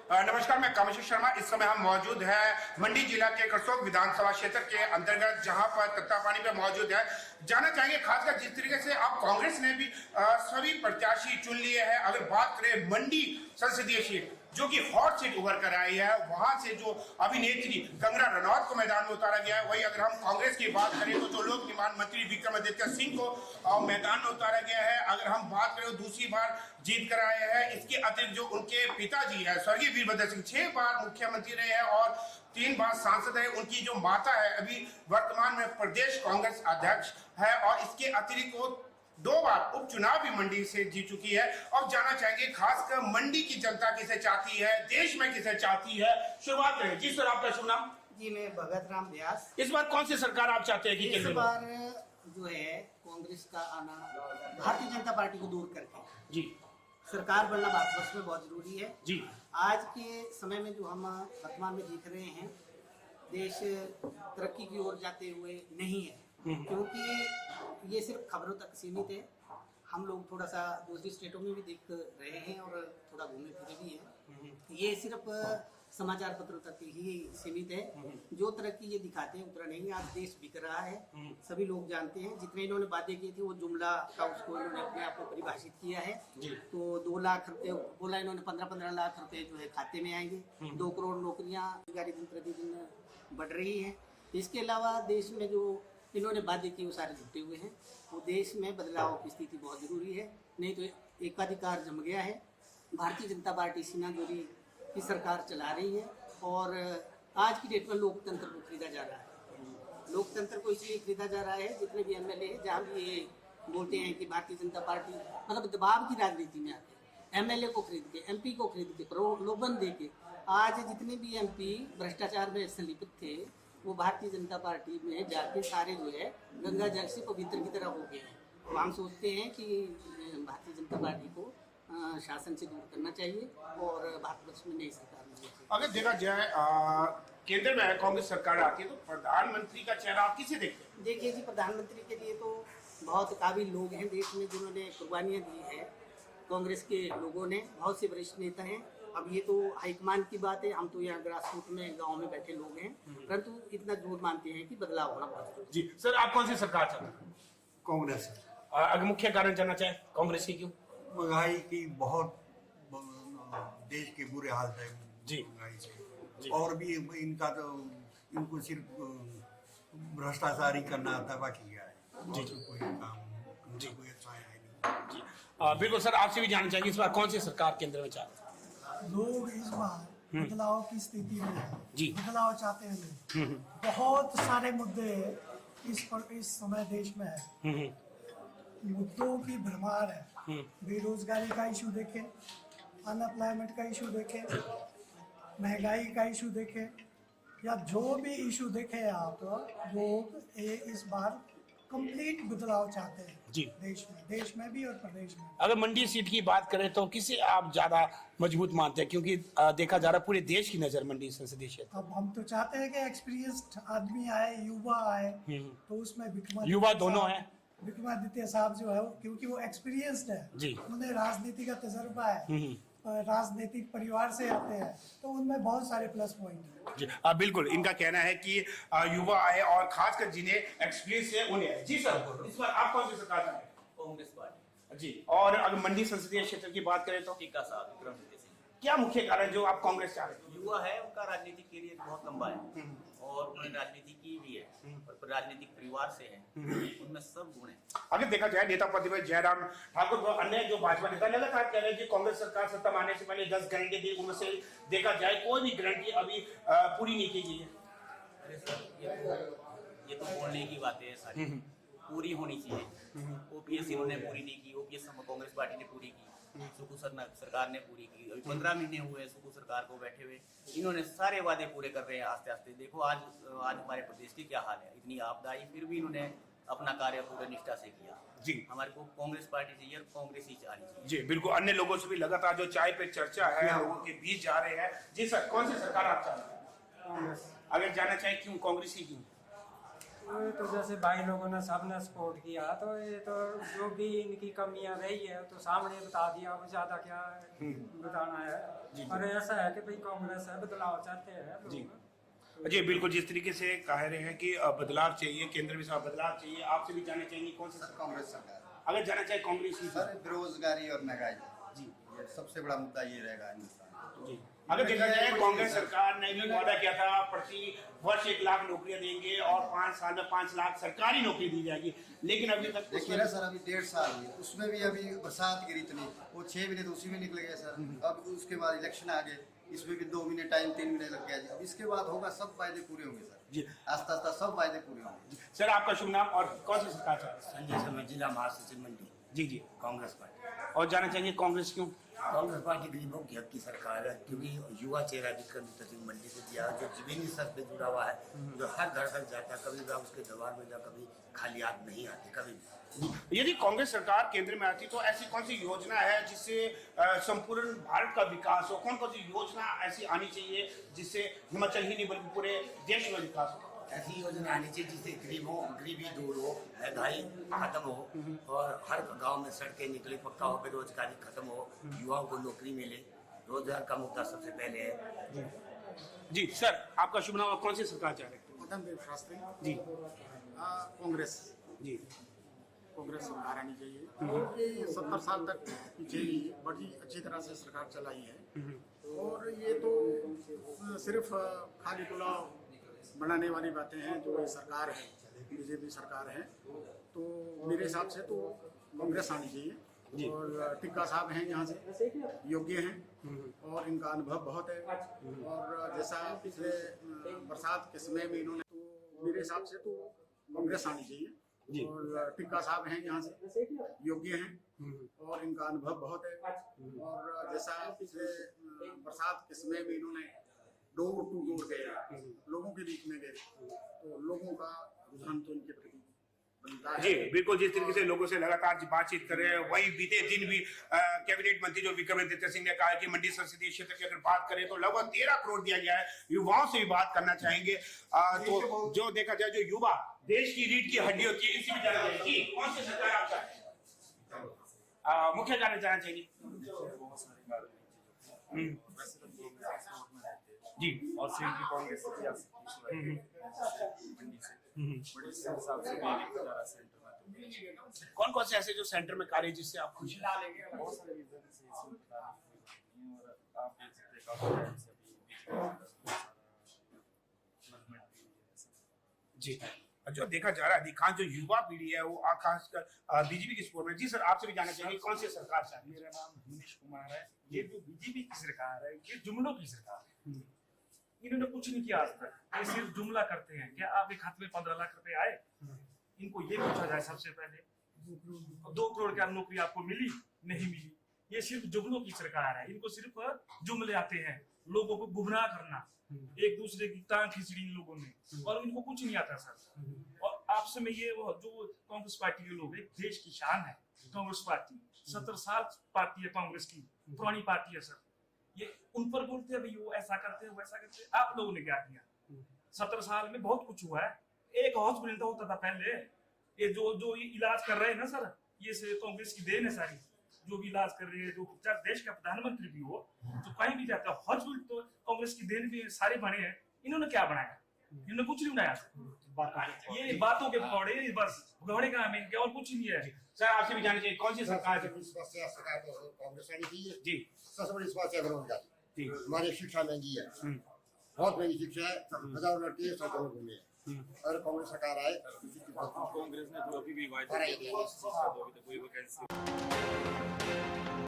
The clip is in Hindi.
नमस्कार, मैं कामेश्वर शर्मा। इस समय हम मौजूद हैं मंडी जिला के करसोग विधानसभा क्षेत्र के अंतर्गत, जहां पर तत्तापानी पे मौजूद है। जानना चाहेंगे खासकर जिस तरीके से अब कांग्रेस ने भी सभी प्रत्याशी चुन लिए हैं। अगर बात करें मंडी संसदीय सीट जो कि हॉट सीट उभर कर आई है, वहां से जो अभिनेत्री कंगना रनौत को मैदान में उतारा गया है। वही अगर हम कांग्रेस की बात करें तो जो लोक निर्माण मंत्री विक्रमादित्य सिंह को मैदान में उतारा गया है। अगर हम बात करें दूसरी बार जीत कर आए हैं। इसके अतिरिक्त जो उनके पिताजी है स्वर्गीय वीरभद्र सिंह 6 बार मुख्यमंत्री रहे हैं और 3 बार सांसद है। उनकी जो माता है अभी वर्तमान में प्रदेश कांग्रेस अध्यक्ष है और इसके अतिरिक्त वो 2 बार उपचुनाव भी मंडी से जीत चुकी है। अब जानना चाहेंगे खासकर मंडी की जनता किसे चाहती है, देश में किसे चाहती है। शुरुआत करें जी सर, आपका शुभ नाम? जी, मैं भगत राम व्यास। इस बार कौन सी सरकार आप चाहते हैं कि इस बार जो है कांग्रेस का आना, भारतीय जनता पार्टी को दूर करके जी सरकार बनना भारतवर्ष में बहुत जरूरी है जी। आज के समय में जो हम वर्तमान में देख रहे हैं, देश तरक्की की ओर जाते हुए नहीं है, क्योंकि ये सिर्फ खबरों तक सीमित है। हम लोग थोड़ा सा दूसरी स्टेटों में भी देख रहे हैं और थोड़ा घूमे फिरे भी हैं। ये सिर्फ समाचार पत्रों तक ही सीमित है। जो तरक्की ये दिखाते हैं उतना नहीं। आज देश बिक रहा है, सभी लोग जानते हैं। जितने इन्होंने बातें की थी वो जुमला का उसको इन्होंने अपने आप को परिभाषित किया है। तो 2 लाख रुपए बोला इन्होंने, 15-15 लाख रुपए जो है खाते में आएंगे। 2 करोड़ नौकरियां रोजगारी दिन प्रतिदिन बढ़ रही है। इसके अलावा देश में जो इन्होंने वादे की वो सारे झूठे हुए हैं। वो देश में बदलाव की स्थिति बहुत जरूरी है, नहीं तो एकाधिकार जम गया है। भारतीय जनता पार्टी सिन्हा जोड़ी की सरकार चला रही है और आज की डेट में लोकतंत्र को खरीदा जा रहा है। लोकतंत्र को इसलिए खरीदा जा रहा है, जितने भी एमएलए हैं जहाँ भी ये बोलते हैं कि भारतीय जनता पार्टी मतलब दबाव की राजनीति में आते हैं, एमएलए को खरीद के, एमपी को खरीद के, प्रलोभन दे के आज जितने भी एमपी भ्रष्टाचार में संलिप्त थे वो भारतीय जनता पार्टी में जाके सारे जो है गंगा जल से पवित्र की तरह हो गए हैं। तो हम सोचते हैं कि भारतीय जनता पार्टी को शासन से दूर करना चाहिए और भारतवर्ष में नई सरकार होनी चाहिए। अगर देखा जाए केंद्र में कांग्रेस सरकार आती है तो प्रधानमंत्री का चेहरा आप किसे देखते हैं? देखिए जी, प्रधानमंत्री के लिए तो बहुत काबिल लोग हैं देश में जिन्होंने कुर्बानियाँ दी है। कांग्रेस के लोगों ने, बहुत से वरिष्ठ नेता हैं। अब ये तो हाईकमान की बात है, हम तो यहाँ ग्रास रूट में गाँव में बैठे लोग हैं, परंतु इतना जरूर मानते हैं कि बदलाव होना बहुत जरूरी है। जी सर, आप कौन सी सरकार चाहते हैं? कांग्रेस। अगर मुख्य कारण जानना चाहें कांग्रेस की क्यों? महंगाई की बहुत देश के बुरे हाल है जी महंगाई से जी। और भी इनका तो इनको सिर्फ भ्रष्टाचारी करना आता है, बाकी क्या है जी कोई काम जी कोई अच्छा है नहीं जी। बिल्कुल सर, आपसे भी जानना चाहिए इस बार कौन सी सरकार केंद्र में चाहते हैं? लोग इस बार बदलाव की स्थिति में है जी। बदलाव चाहते हैं लोग। बहुत सारे मुद्दे इस समय देश में है। मुद्दों की भरमार है। बेरोजगारी का इशू देखें, अनएम्प्लॉयमेंट का इशू देखें, महंगाई का इशू देखें, या जो भी इशू देखें आप, लोग इस बार कंप्लीट बदलाव चाहते हैं जी। देश में भी और प्रदेश में। अगर मंडी सीट की बात करें तो किसे आप ज्यादा मजबूत मानते हैं, क्योंकि देखा जा रहा है पूरे देश की नजर मंडी संसदीय क्षेत्र। अब हम तो चाहते हैं कि एक्सपीरियंस्ड आदमी आए, युवा आए, तो उसमें युवा दोनों हैं। विक्रमादित्य साहब जो है क्योंकि वो एक्सपीरियंस्ड है जी। उन्हें राजनीति का तजुर्बा है, राजनीतिक परिवार से आते हैं, तो उनमें बहुत सारे प्लस पॉइंट है जी। बिल्कुल, इनका कहना है कि युवा आए और खासकर जिन्हें एक्सपीरियंस है उन्हें है। जी सर, इस बार आप कौन सी सरकार चाहते हैं? कांग्रेस पार्टी जी। और अगर मंडी संसदीय क्षेत्र की बात करें तो टीका साहब विक्रमादित्य सिंह क्या मुख्य कारण जो आप कांग्रेस चाह रहे हैं? युवा है, उनका राजनीतिक कैरियर बहुत लंबा है और उन्होंने राजनीति की भी है और राजनीतिक परिवार से है, उनमें सब गुण है। अगर देखा जाए नेता प्रतिपक्ष जयराम ठाकुर व अन्य जो भाजपा नेता लगातार कह रहे हैं कि कांग्रेस सरकार सत्ता में आने से पहले 10 गारंटी दी, उनमें से देखा जाए कोई भी गारंटी अभी पूरी नहीं की गई है। अरे सर, ये तो बोलने की बातें हैं सारी, पूरी होनी चाहिए। ओपीएस इन्होंने पूरी नहीं की, ओपीएस कांग्रेस पार्टी ने पूरी की, सुखू सरकार ने पूरी की। अभी 15 महीने हुए सुखू सरकार को बैठे हुए, इन्होंने सारे वादे पूरे कर रहे हैं आस्ते आस्ते। देखो आज हमारे प्रदेश की क्या हाल है, इतनी आपदा आई फिर भी इन्होंने अपना कार्य पूरे निष्ठा से किया जी। हमारे को कांग्रेस पार्टी चाहिए और कांग्रेस ही आनी चाहिए जी। बिल्कुल, अन्य लोगों से भी लगातार जो चाय पे चर्चा है लोगों के बीच जा रहे हैं। जी सर, कौन सी सरकार आप चाहते हैं? अगर जानना चाहें क्यों कांग्रेस ही क्यों? ये तो जैसे भाई लोगों ने सबने सपोर्ट किया, तो ये तो जो भी इनकी कमियां रही है तो सामने बता दिया, अब ज्यादा क्या बताना है। और ऐसा है कि भाई कांग्रेस है, बदलाव चाहते हैं लोग। जी बिल्कुल, जिस तरीके से कह रहे हैं कि बदलाव चाहिए, केंद्र में बदलाव चाहिए, आपसे भी जानना चाहेंगे कौन सा कांग्रेस सरकार। अगर जाना चाहे कांग्रेस की सर बेरोजगारी और महंगाई जी ये सबसे बड़ा मुद्दा ये रहेगा हिंदुस्तान। जी अगर देखा जाए कांग्रेस सरकार ने भी वादा किया था प्रति वर्ष 1 लाख नौकरियां देंगे और 5 साल में 5 लाख सरकारी नौकरी दी जाएगी, लेकिन अभी तक देखिए ना सर, अभी 1.5 साल हुए, उसमें भी अभी बरसात गिरी इतनी, वो 6 महीने तो उसी में निकल गए सर। अब उसके बाद इलेक्शन आ गए, इसमें भी 2 महीने टाइम, 3 महीने लग गया जी। अब इसके बाद होगा, सब वायदे पूरे होंगे सर जी। आस्ता आस्ता सब वायदे पूरे होंगे। सर आपका शुभ नाम और कौन सी सरकार चाहते हैं? संजय शर्मा, जिला महासचिव मंडी, जी जी, कांग्रेस पार्टी। और जाना चाहिए कांग्रेस क्यों? कांग्रेस पार्टी गरीबों की हक की सरकार है, क्योंकि युवा चेहरा विक्रम सिंह मंडी से दिया, जो जमीनी स्तर पे जुड़ा हुआ है, जो हर घर तक जाता है, कभी भी आप उसके दरबार में जा, कभी खाली हाथ नहीं आते कभी भी। यदि कांग्रेस सरकार केंद्र में आती तो ऐसी कौन सी योजना है जिससे संपूर्ण भारत का विकास हो? कौन कौन सी योजना ऐसी आनी चाहिए जिससे हिमाचल ही नहीं बल्कि पूरे देश में विकास हो? ऐसी योजना आनी चाहिए जिससे गरीबी दूर हो, महंगाई खत्म हो, और हर गांव में सड़कें निकले, पक्का हो, बेरोजगारी खत्म हो, युवाओं को नौकरी मिले। रोजगार का मुद्दा सबसे पहले है। जी सर, आपका शुभ नाम और कौन सी सरकार चाह रहे हैं? मदन शास्त्री जी कांग्रेस जी कांग्रेस सरकार आनी चाहिए। ये 70 साल तक पीछे ही बड़ी अच्छी तरह से सरकार चलाई है, और ये तो सिर्फ खाली पुलाव बनाने वाली बातें हैं जो ये सरकार है, बीजेपी सरकार है। तो मेरे हिसाब से तो कांग्रेस आनी चाहिए। और टिक्का साहब हैं यहाँ से, योग्य हैं और इनका अनुभव बहुत है। और जैसा पिछले बरसात के समय में इन्होंने, तो मेरे हिसाब से तो कांग्रेस आनी चाहिए। और टिक्का साहब हैं यहाँ से, योग्य हैं और इनका अनुभव बहुत है। और जैसा पिछले बरसात के समय में इन्होंने डोर टू डोर गए, लोगों के बीच में गए, तो लोगों का रुझान तो इनके प्रति बनता है। जी बिल्कुल, जिस तरीके से लोगों से लगातार बातचीत कर रहे हैं, वही बीते दिन भी कैबिनेट मंत्री जो विक्रमादित्य सिंह ने कहा कि मंडी संसदीय क्षेत्र की अगर बात करें तो लगभग 13 करोड़ दिया गया है। युवाओं से भी बात करना चाहेंगे। तो जो देखा जाए, जो युवा देश की रीढ़ की हड्डी होती है, इसी में जाना चाहिए। कौन सी सरकार आप चाहते हैं? मुख्य कारण जाना चाहिए जी। और सीट भी कांग्रेस से आ सकती है मंडी से, बड़ी हिसाब से सेंटर में। कौन कौन से ऐसे जो सेंटर में कार्य जिससे आप खुश हैं? बहुत सारे रीजन से और आप देख सकते काफी से जी। जो देखा जा रहा है, अधिकांश जो युवा पीढ़ी है वो खासकर बीजेपी के सपोर्ट में। जी सर, आपसे भी जानना चाहिए कौन सी सरकार चाहिए? मेरा नाम मनीष कुमार है। ये जो बीजेपी की सरकार है, ये जुमलों की सरकार है। इन्होंने कुछ नहीं किया आज तक, ये सिर्फ जुमला करते हैं। क्या आपके खाते में 15 लाख रुपए आए? इनको ये पूछा जाए सबसे पहले, 2 करोड़ की नौकरी आपको मिली? नहीं मिली। ये सिर्फ जुमलों की सरकार है। इनको सिर्फ जुमले आते हैं, लोगों को गुमराह करना, एक दूसरे की टांग खींचनी इन लोगों ने, और इनको कुछ नहीं आता सर। और आपसे में ये वो जो कांग्रेस पार्टी के लोग, एक देश की शान है कांग्रेस पार्टी, 70 साल पार्टी है कांग्रेस की, पुरानी पार्टी है सर। ये उन पर बोलते हैं भाई वो ऐसा करते हैं वैसा करते हैं। आप लोगों ने क्या किया? 70 साल में बहुत कुछ हुआ है। एक हॉस्पिटल होता था पहले, ये जो इलाज कर रहे हैं ना सर, ये से कांग्रेस की देन है सारी। जो भी इलाज कर रहे हैं, जो देश का प्रधानमंत्री भी हो, जो कहीं भी जाता है, हॉस्पिटल तो कांग्रेस की देन भी सारे बने हैं। इन्होंने क्या बनाया? इन्होंने कुछ नहीं बनाया। ये बातों के पकौड़े, बस भगौड़े का हमें और कुछ नहीं है। सर आपसे भी जानना चाहिए कौन सी सरकार है? कांग्रेस आनी चाहिए जी। सबसे बड़ी समस्या बेरोजगारी। जी। हमारी शिक्षा महंगी है, बहुत महंगी शिक्षा है, हजारों लड़के सड़कों में घूमे हैं। अगर कांग्रेस सरकार आए, कांग्रेस ने जो अभी भी वायदा किया, अभी तक कोई वैकेंसी